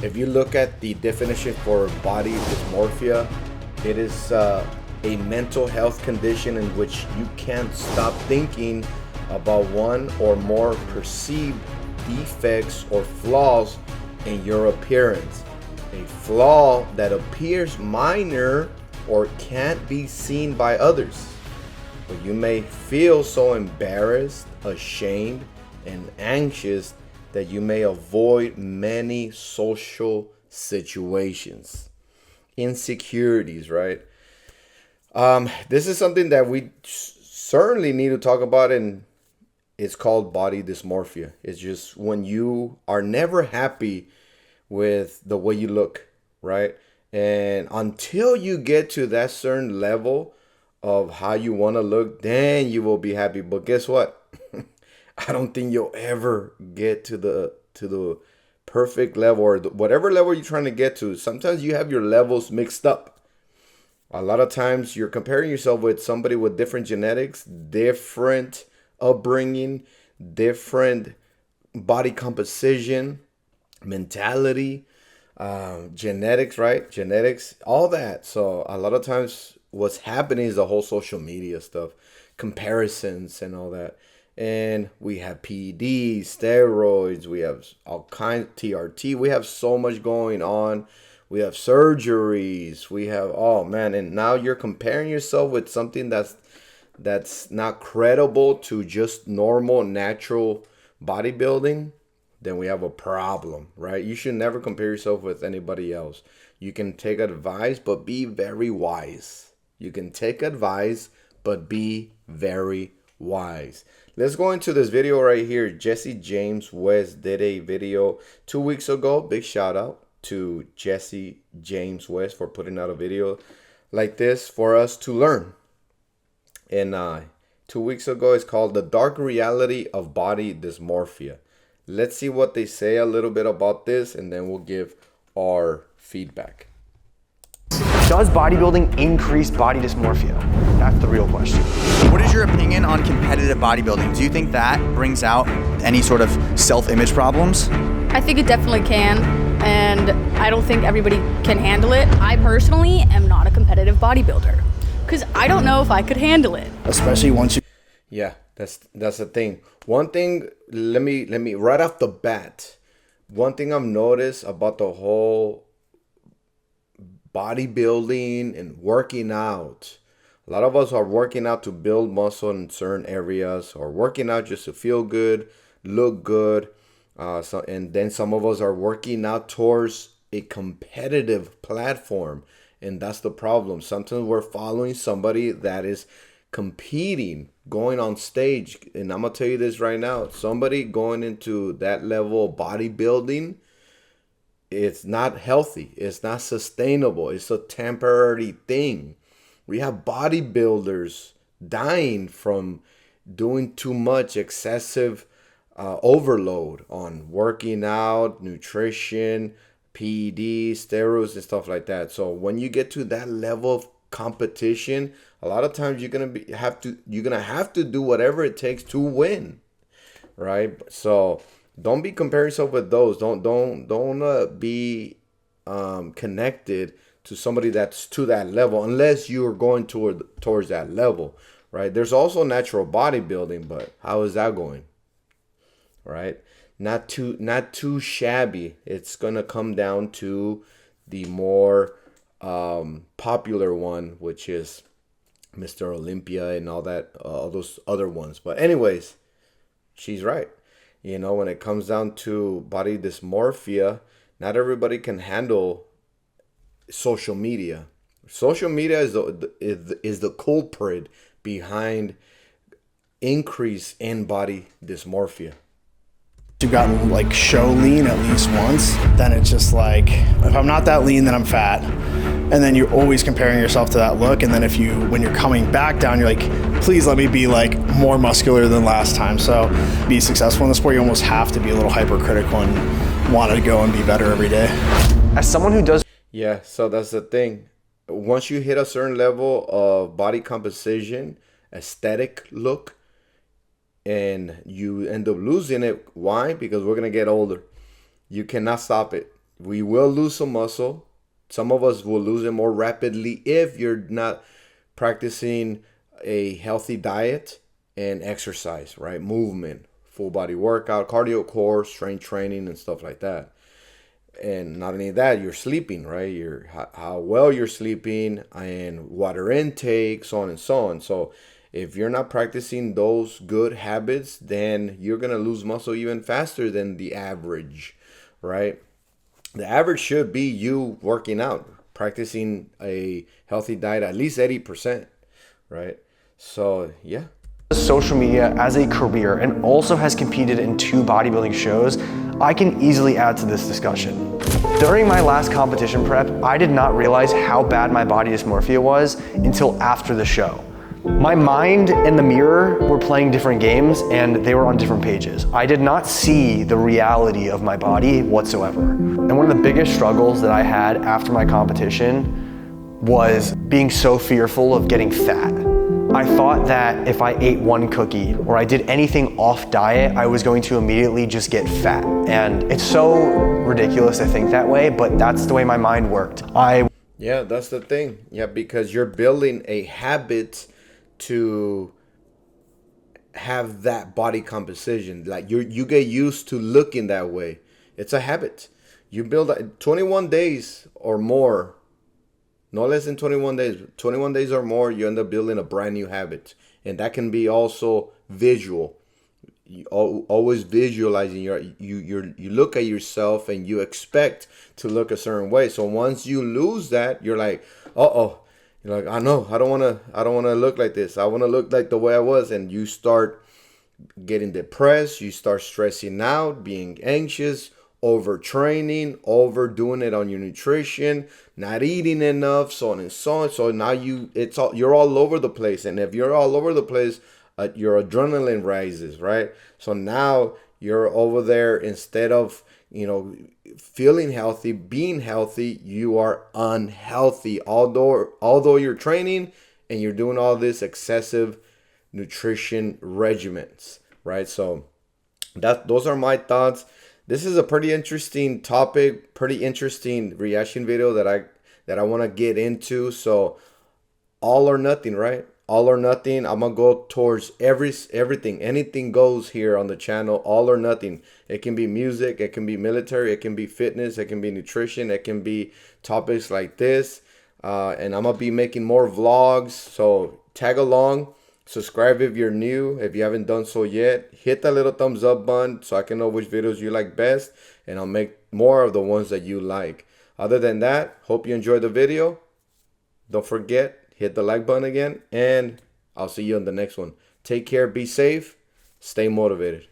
If you look at the definition for body dysmorphia, it is a mental health condition in which you can't stop thinking about one or more perceived defects or flaws in your appearance. A flaw that appears minor or can't be seen by others. But you may feel so embarrassed, ashamed, and anxious that you may avoid many social situations. Insecurities, right? This is something that we certainly need to talk about, and it's called body dysmorphia. It's just when you are never happy with the way you look, right? And until you get to that certain level of how you want to look, then you will be happy. But guess what? I don't think you'll ever get to the perfect level, or whatever level you're trying to get to. Sometimes you have your levels mixed up. A lot of times you're comparing yourself with somebody with different genetics, different upbringing, different body composition, mentality, genetics, right? Genetics, all that. So a lot of times what's happening is the whole social media stuff, comparisons and all that. And we have PEDs, steroids, we have all kinds, TRT, we have so much going on. We have surgeries, we have, oh man, and now you're comparing yourself with something that's not credible to just normal, natural bodybuilding. Then we have a problem, right? You should never compare yourself with anybody else. You can take advice, but be very wise. You can take advice, but be very wise. Let's go into this video right here. Jesse James West did a video 2 weeks ago. Big shout out to Jesse James West for putting out a video like this for us to learn. And 2 weeks ago, it's called The Dark Reality of Body Dysmorphia. Let's see what they say a little bit about this, and then we'll give our feedback. Does bodybuilding increase body dysmorphia? That's the real question. What is your opinion on competitive bodybuilding? Do you think that brings out any sort of self-image problems? I think it definitely can, and I don't think everybody can handle it. I personally am not a competitive bodybuilder because I don't know if I could handle it. Especially once you... Yeah, that's the thing. One thing, let me right off the bat, one thing I've noticed about the whole bodybuilding and working out, a lot of us are working out to build muscle in certain areas, or working out just to feel good, look good. And then some of us are working out towards a competitive platform, and that's the problem. Sometimes we're following somebody that is competing, going on stage, and I'm gonna tell you this right now, somebody going into that level of bodybuilding, it's not healthy, it's not sustainable, it's a temporary thing. We have bodybuilders dying from doing too much excessive overload on working out, nutrition, PEDs, steroids, and stuff like that. So when you get to that level of competition, a lot of times you're gonna have to do whatever it takes to win, right? So don't be comparing yourself with those. Don't be connected to somebody that's to that level unless you're going towards that level, right? There's also natural bodybuilding, but how is that going? Right? Not too shabby. It's gonna come down to the more popular one, which is Mr. Olympia and all that, all those other ones. But anyways, she's right. You know, when it comes down to body dysmorphia, not everybody can handle social media. Social media is the culprit behind increase in body dysmorphia. You've gotten like show lean at least once, then it's just like, if I'm not that lean, then I'm fat. And then you're always comparing yourself to that look. And then when you're coming back down, you're like, please let me be like more muscular than last time. So be successful in the sport, you almost have to be a little hypercritical and want to go and be better every day. As someone who does... Yeah, so that's the thing. Once you hit a certain level of body composition, aesthetic look, and you end up losing it. Why? Because we're going to get older. You cannot stop it. We will lose some muscle. Some of us will lose it more rapidly if you're not practicing a healthy diet and exercise, right? Movement, full body workout, cardio core, strength training, and stuff like that. And not only that, you're sleeping, right? How well you're sleeping and water intake, so on and so on. So if you're not practicing those good habits, then you're gonna lose muscle even faster than the average, right? The average should be you working out, practicing a healthy diet, at least 80%, right? So yeah. Social media as a career and also has competed in 2 bodybuilding shows, I can easily add to this discussion. During my last competition prep, I did not realize how bad my body dysmorphia was until after the show. My mind and the mirror were playing different games and they were on different pages. I did not see the reality of my body whatsoever. And one of the biggest struggles that I had after my competition was being so fearful of getting fat. I thought that if I ate one cookie or I did anything off diet, I was going to immediately just get fat. And it's so ridiculous to think that way, but that's the way my mind worked. Yeah, that's the thing. Yeah, because you're building a habit to have that body composition. Like you get used to looking that way. It's a habit. You build 21 days or more, no less than 21 days. 21 days or more, you end up building a brand new habit. And that can be also visual. You always visualizing you look at yourself and you expect to look a certain way. So once you lose that, you're like, uh-oh. You're like, I know, I don't wanna look like this. I wanna look like the way I was. And you start getting depressed, you start stressing out, being anxious, overtraining, overdoing it on your nutrition, not eating enough, so on and so on. So now you're all over the place. And if you're all over the place, your adrenaline rises, right? So now you're over there, instead of, feeling healthy, being healthy, you are unhealthy. Although you're training and you're doing all this excessive nutrition regimens, right? So those are my thoughts. This is a pretty interesting topic, pretty interesting reaction video that I want to get into. So all or nothing, right? All or nothing. I'm gonna go towards everything. Anything goes here on the channel. All or nothing. It can be music, it can be military, it can be fitness, it can be nutrition, it can be topics like this. And I'm gonna be making more vlogs. So tag along. Subscribe if you're new. If you haven't done so yet, hit that little thumbs up button so I can know which videos you like best, and I'll make more of the ones that you like. Other than that, hope you enjoyed the video. Don't forget, hit the like button again, and I'll see you on the next one. Take care, be safe, stay motivated.